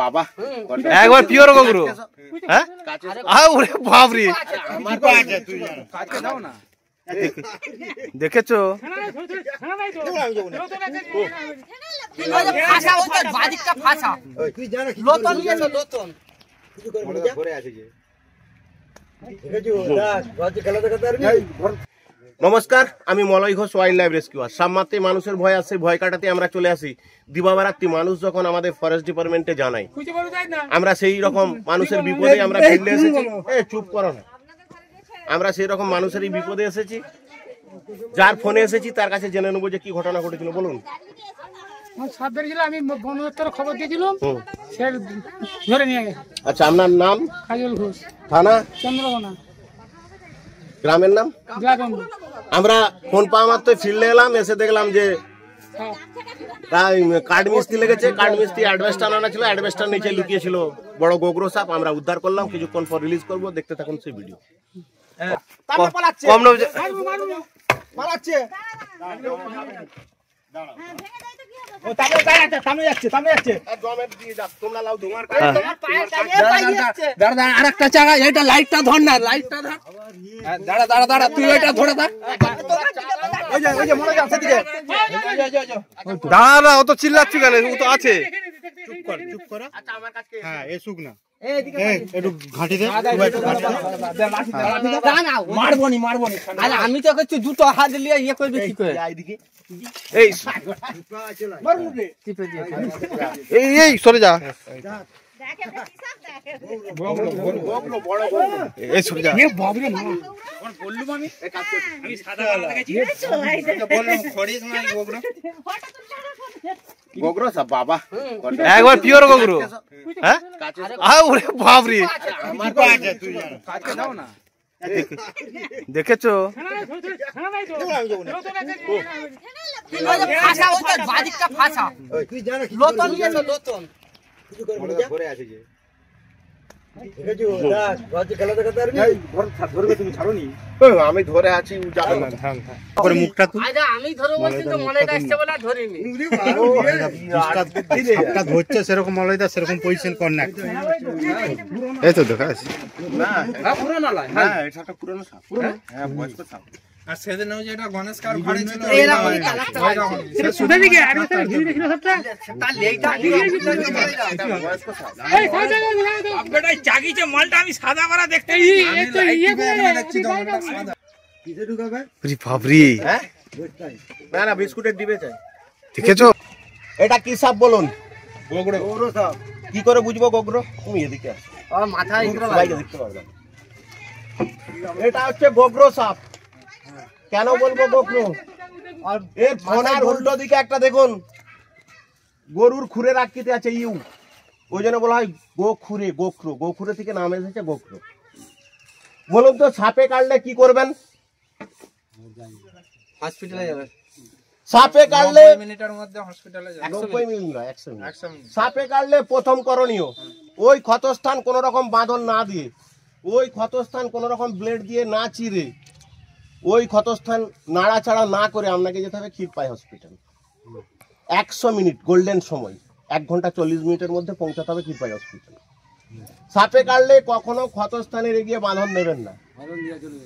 বাবা একবার পিওর গোগরো। হ্যাঁ বাবরি দেখেছো? নমস্কার, আমি Malay Ghosh, wildlife rescuer. সামমাতে মানুষের ভয় আছে, ভয় কাটাতে আমরা চলে আসি। দিবাবারাত্রি মানুষ যখন আমাদের ফরেস্ট ডিপার্টমেন্টে জানাই, আমরা সেই রকম মানুষের বিপদে আমরা ফিল্ডে এসেছি। চুপ করো না, আমরা সেই রকম মানুষেরই বিপদে এসেছি। যার ফোনে এসেছি তার কাছে জেনে নেবো যে কি ঘটনা ঘটেছিল। বলুন। আমি বন দপ্তরে খবর দিয়েছিলাম, সে ধরে নিয়ে গেছে। আচ্ছা, আপনার নাম? কাজল ঘোষ, থানা চন্দ্রকোনা, গ্রামের নাম? আমরা ফোন পাওয়া মাত্র ফিল্ডে এলাম, এসে দেখলাম যে কাঠ মিস্ত্রি লেগেছে। কাঠ মিস্ত্রি অ্যাডভেস্টার আনা ছিল, অ্যাডভেস্টার নিচে লুকিয়েছিল বড় গোগরো সাপ। আমরা উদ্ধার করলাম, কিছুক্ষণ পর রিলিজ করবো, দেখতে থাকুন সেই ভিডিও। আরেকটা চাকা, এটা লাইটটা ধর না, লাইটটা ধর। দাঁড়া দাঁড়া দাঁড়া, তুই ওইটা ধরে থাক। দাঁড়া, ও তো চিল্লাচ্ছি কেন? ও তো আছে। চুপ কর, চুপ কর। আচ্ছা, আমার কাছে হ্যাঁ, এ শুক না, আমি তো কিছু দুটো হাত দিয়ে ইয়ে করবি কি করে? এই সরে যা, বাবা একবার পিওর গোগরো। হ্যাঁ বাবরি দেখেছো? আমি ধরে আছি, মুখটা ধরছে সেরকম মলয়দা, সেরকম পজিশন কর না। এই তো দেখা আছে, পুরনো সাপ, হ্যাঁ বয়স্ক সাপ। আর সেদিন ওই যে এটা গণেশ কার ঘরে ছিল, মালটা আমি সাদা করা দেখতে না না, বিস্কুটের ডিবে চাই। দেখেছো? এটা কি সাপ বলুন? গোগরো সাপ। কি করে বুঝবো গোগরো? তুমি এদিকে আসো, মাথায় দেখতে পারবে। এটা হচ্ছে গোগরো সাপ। কেন বলবো গোগরো? এর ফোনার উল্টো দিকে একটা দেখুন, গরুর খুরের আকৃতি আছে ইউ, ওই জন্য বলা হয় গোখুরে, গোখরো। গোখুরে থেকে নাম এসেছে গোখরো। বলুন তো, সাপে কাটলে কি করবেন? হসপিটালে যাবে। সাপে কাটলে 90 মিনিটের মধ্যে হসপিটালে যাবে। 90 মিনিট না, 100 মিনিট। সাপে কাটলে প্রথম করণীয়, ওই ক্ষতস্থান কোন রকম বাঁধন না দিয়ে, ওই ক্ষতস্থান কোন রকম ব্লেড দিয়ে না চিরে, ওই ক্ষতস্থান নাড়াচাড়া না করে আপনাকে যেতে হবে ক্ষীরপাই হসপিটাল। 100 মিনিট গোল্ডেন সময়, 1 ঘন্টা 40 মিনিটের মধ্যে পৌঁছাতে হবে ক্ষীরপাই হসপিটাল। সাপে কাটলে কখনো ক্ষতস্থানে গিয়ে বাঁধন দেবেন না।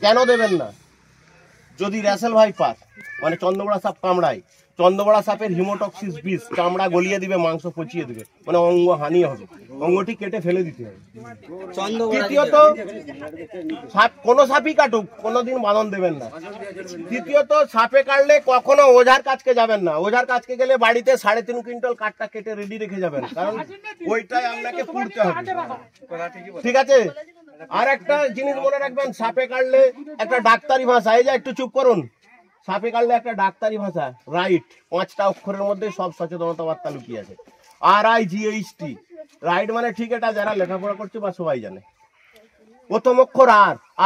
কেন দেবেন না? যদি র্যাসেল ভাইপার মানে চন্দ্রবড়া সাপ কামড়ায়, চন্দ্রবড়া সাপের হিমোটক্সিস বিষ চামড়া গলিয়ে দিবে, মাংস পচিয়ে দিবে, মানে অঙ্গ হানি হবে, অঙ্গটি কেটে ফেলে দিতে হবে। তৃতীয়ত, সাপ কোনো সাপই কাটুক কোনোদিন বাঁধন দেবেন না। তৃতীয়ত, সাপে কাটলে কখনো ওঝার কাছকে যাবেন না। ওঝার কাছকে গেলে বাড়িতে 3.5 কুইন্টাল কাঠটা কেটে রেডি রেখে যাবেন, কারণ ওইটাই আপনাকে পুড়তে হবে। ঠিক আছে? আর একটা জিনিস মনে রাখবেন, সাপে কাটলে একটা ডাক্তারি ভাষা, এই যে একটু চুপ করুন, সাপে কাটলে একটা ডাক্তারি ভাষা, রাইট, 5টা অক্ষরের মধ্যে সব সচেতনতা বার্তা লুকিয়ে আছে। RIGHT, রাইট মানে ঠিক, এটা যারা লেখাপড়া করছে বা সবাই জানে। প্রথম অক্ষর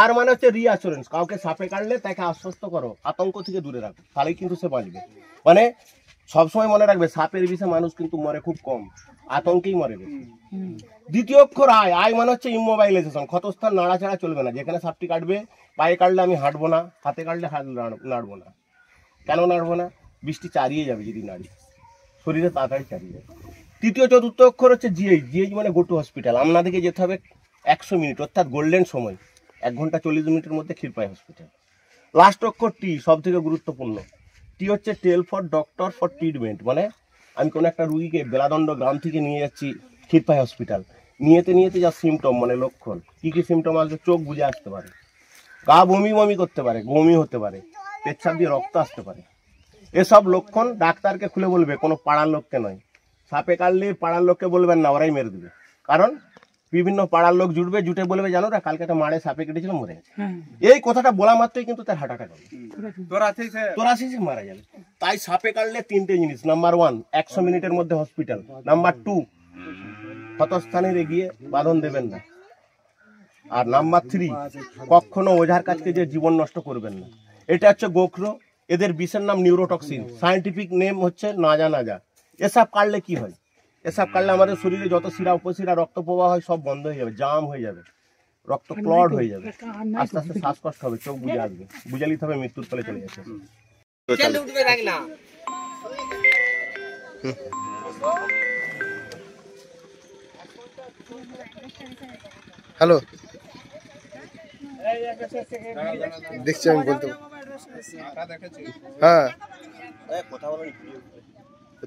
আর মানে হচ্ছে রিঅ্যাসুরেন্স। কাউকে সাপে কাটলে তাকে আশ্বস্ত করো, আতঙ্ক থেকে দূরে রাখো, তাহলেই কিন্তু সে বাঁচবে। মানে সবসময় মনে রাখবে, সাপের বিষে মানুষ কিন্তু মরে খুব কম, আতঙ্কেই মরে গেছে। দ্বিতীয় অক্ষর আয়, আয় মানে হচ্ছে ইমোবাইলাইজেশন, ক্ষতস্থান নাড়াচাড়া চলবে না। যেখানে সাপটি কাটবে, পায়ে কাটলে আমি হাঁটবো না, হাতে কাটলে হাত নাড়বো না। কেন নাড়বো না? বৃষ্টি চারিয়ে যাবে যদি নাড়ি, শরীরে তাড়াতাড়ি চারিয়ে যাবে। তৃতীয় চতুর্থ অক্ষর হচ্ছে জিএইচ, জিএইচ মানে গো টু হসপিটাল। আপনাদেরকে যেতে হবে 100 মিনিট, অর্থাৎ গোল্ডেন সময়, 1 ঘন্টা 40 মিনিটের মধ্যে ক্ষীরপাই হসপিটাল। লাস্ট অক্ষর টি, সব থেকে গুরুত্বপূর্ণ। টি হচ্ছে টেল ফর ডক্টর ফর ট্রিটমেন্ট, মানে আমি কোনো একটা রুগীকে বেলাদণ্ড গ্রাম থেকে নিয়ে যাচ্ছি ক্ষীরপাই হসপিটাল, নিয়েতে যা সিমটম মানে লক্ষণ, কী কী সিমটম আসবে? চোখ বুজে আসতে পারে, গা বমি বমি করতে পারে, বমি হতে পারে, পেচ্ছাপ দিয়ে রক্ত আসতে পারে। এসব লক্ষণ ডাক্তারকে খুলে বলবে, কোনো পাড়ার লোককে নয়। সাপে কাটলে পাড়ার লোককে বলবেন না, ওরাই মেরে দেবে। কারণ বিভিন্ন পাড়ার লোক জুটবে, জুটে বলবে জানো না কালকে একটা মারে সাপে কেটেছিল মরে গেছে। এই কথাটা বলা মাত্রই কিন্তু তার হার্ট অ্যাটাক হবে, তোরাসিসে মারা যাবে। তাই সাপে কাটলে 3টে জিনিস: নাম্বার 1 100 মিনিটের মধ্যে হসপিটাল, নাম্বার 2 ক্ষতস্থানের এগিয়ে বাঁধন দেবেন না, আর নাম্বার 3 কখনো ওঝার কাছকে যে জীবন নষ্ট করবেন না। এটা হচ্ছে গোখরো, এদের বিষের নাম নিউরোটক্সিন, সায়েন্টিফিক নেম হচ্ছে নাজা। এসব কাটলে কি হয়? এসব কাটলে আমাদের শরীরে যত শিরা উপশিরা রক্ত প্রবাহ হয় সব বন্ধ হয়ে যাবে, জাম হয়ে যাবে, রক্ত ক্লড হয়ে যাবে, আস্তে আস্তে শ্বাসকষ্ট হবে, চোখ বুঝে আসবে, বুঝে নিতে হবে মৃত্যুর তলে চলে যাচ্ছে। হ্যালো, দেখছি আমি বলতে, হ্যাঁ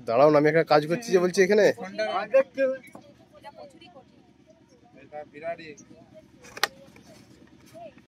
দাঁড়াও না, আমি একটা কাজ করছি যে বলছি এখানে